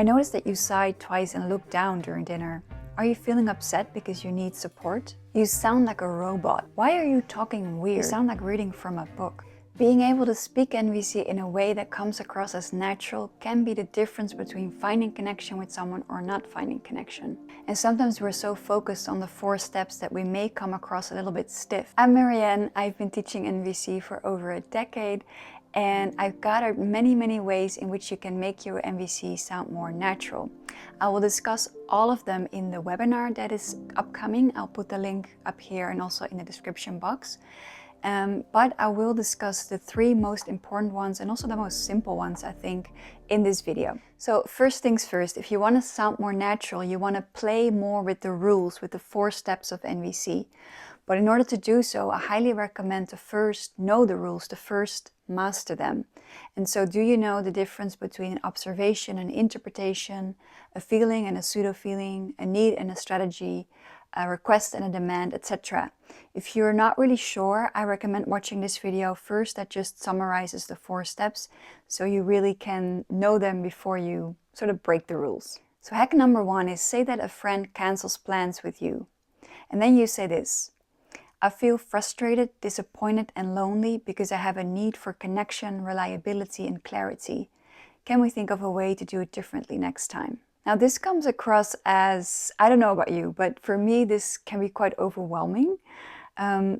I noticed that you sighed twice and looked down during dinner. Are you feeling upset because you need support? You sound like a robot. Why are you talking weird? You sound like reading from a book. Being able to speak NVC in a way that comes across as natural can be the difference between finding connection with someone or not finding connection. And sometimes we're so focused on the 4 steps that we may come across a little bit stiff. I'm Marianne. I've been teaching NVC for over a decade, and I've gathered many ways in which you can make your NVC sound more natural. I will discuss all of them in the webinar that is upcoming. I'll put the link up here and also in the description box. But I will discuss the 3 most important ones and also the most simple ones, I think, in this video. So first things first, if you want to sound more natural, you want to play more with the rules, with the 4 steps of NVC. But in order to do so, I highly recommend to first know the rules, to first master them. And so do you know the difference between an observation and interpretation, a feeling and a pseudo-feeling, a need and a strategy, a request and a demand, etc. If you're not really sure, I recommend watching this video first that just summarizes the 4 steps so you really can know them before you sort of break the rules. So hack number 1 is say that a friend cancels plans with you. And then you say this: I feel frustrated, disappointed and lonely because I have a need for connection, reliability and clarity. Can we think of a way to do it differently next time? Now this comes across as, I don't know about you, but for me this can be quite overwhelming.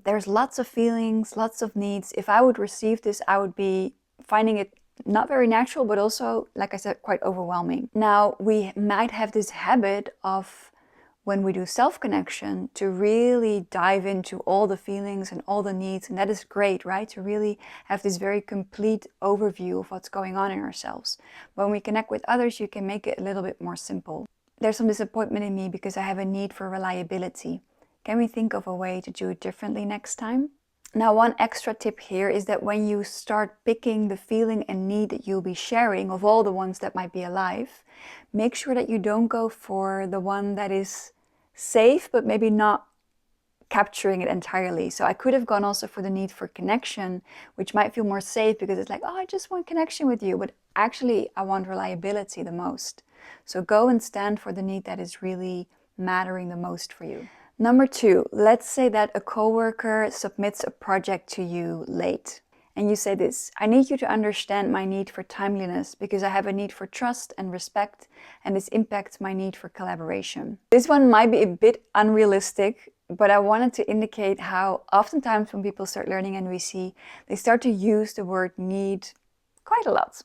There's lots of feelings, lots of needs. If I would receive this, I would be finding it not very natural, but also, like I said, quite overwhelming. Now we might have this habit of, when we do self-connection, to really dive into all the feelings and all the needs, and that is great, right? To really have this very complete overview of what's going on in ourselves. When we connect with others, you can make it a little bit more simple. There's some disappointment in me because I have a need for reliability. Can we think of a way to do it differently next time? Now, one extra tip here is that when you start picking the feeling and need that you'll be sharing of all the ones that might be alive, make sure that you don't go for the one that is safe, but maybe not capturing it entirely. So I could have gone also for the need for connection, which might feel more safe because it's like, oh, I just want connection with you. But actually, I want reliability the most. So go and stand for the need that is really mattering the most for you. Number 2, let's say that a coworker submits a project to you late. And you say this: I need you to understand my need for timeliness because I have a need for trust and respect, and this impacts my need for collaboration. This one might be a bit unrealistic, but I wanted to indicate how oftentimes when people start learning NVC, they start to use the word need quite a lot.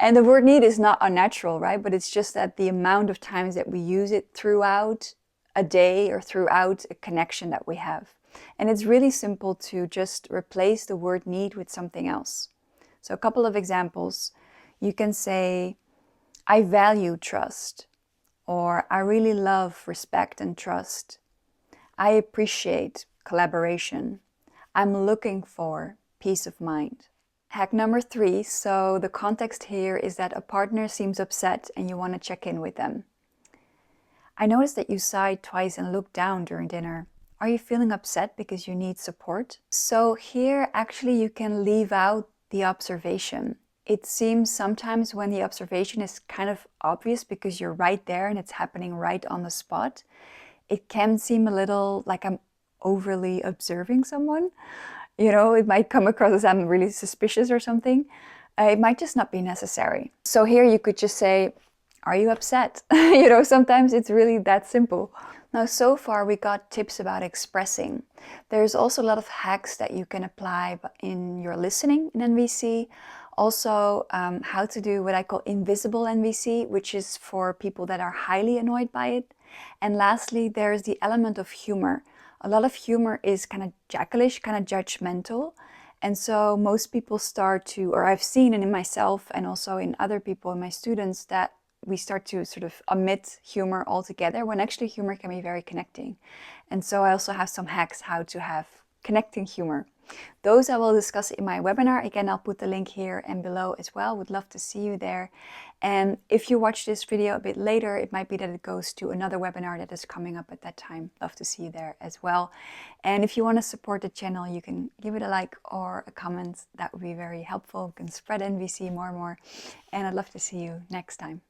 And the word need is not unnatural, right? But it's just that the amount of times that we use it throughout a day or throughout a connection that we have. And it's really simple to just replace the word need with something else. So a couple of examples. You can say, I value trust, or I really love respect and trust. I appreciate collaboration. I'm looking for peace of mind. Hack number 3. So the context here is that a partner seems upset and you want to check in with them. I noticed that you sighed twice and looked down during dinner. Are you feeling upset because you need support? So here actually you can leave out the observation. It seems sometimes when the observation is kind of obvious because you're right there and it's happening right on the spot, it can seem a little like I'm overly observing someone. You know, it might come across as I'm really suspicious or something. It might just not be necessary. So here you could just say, are you upset? You know, sometimes it's really that simple. Now, so far we got tips about expressing. There's also a lot of hacks that you can apply in your listening in NVC. Also, how to do what I call invisible NVC, which is for people that are highly annoyed by it. And lastly, there's the element of humor. A lot of humor is kind of jackalish, kind of judgmental. And so most people start to, or I've seen it in myself and also in other people, in my students, that we start to sort of omit humor altogether when actually humor can be very connecting. And so I also have some hacks how to have connecting humor. Those I will discuss in my webinar. Again, I'll put the link here and below as well. Would love to see you there. And if you watch this video a bit later, it might be that it goes to another webinar that is coming up at that time. Love to see you there as well. And if you want to support the channel, you can give it a like or a comment. That would be very helpful. You can spread NVC more and more. And I'd love to see you next time.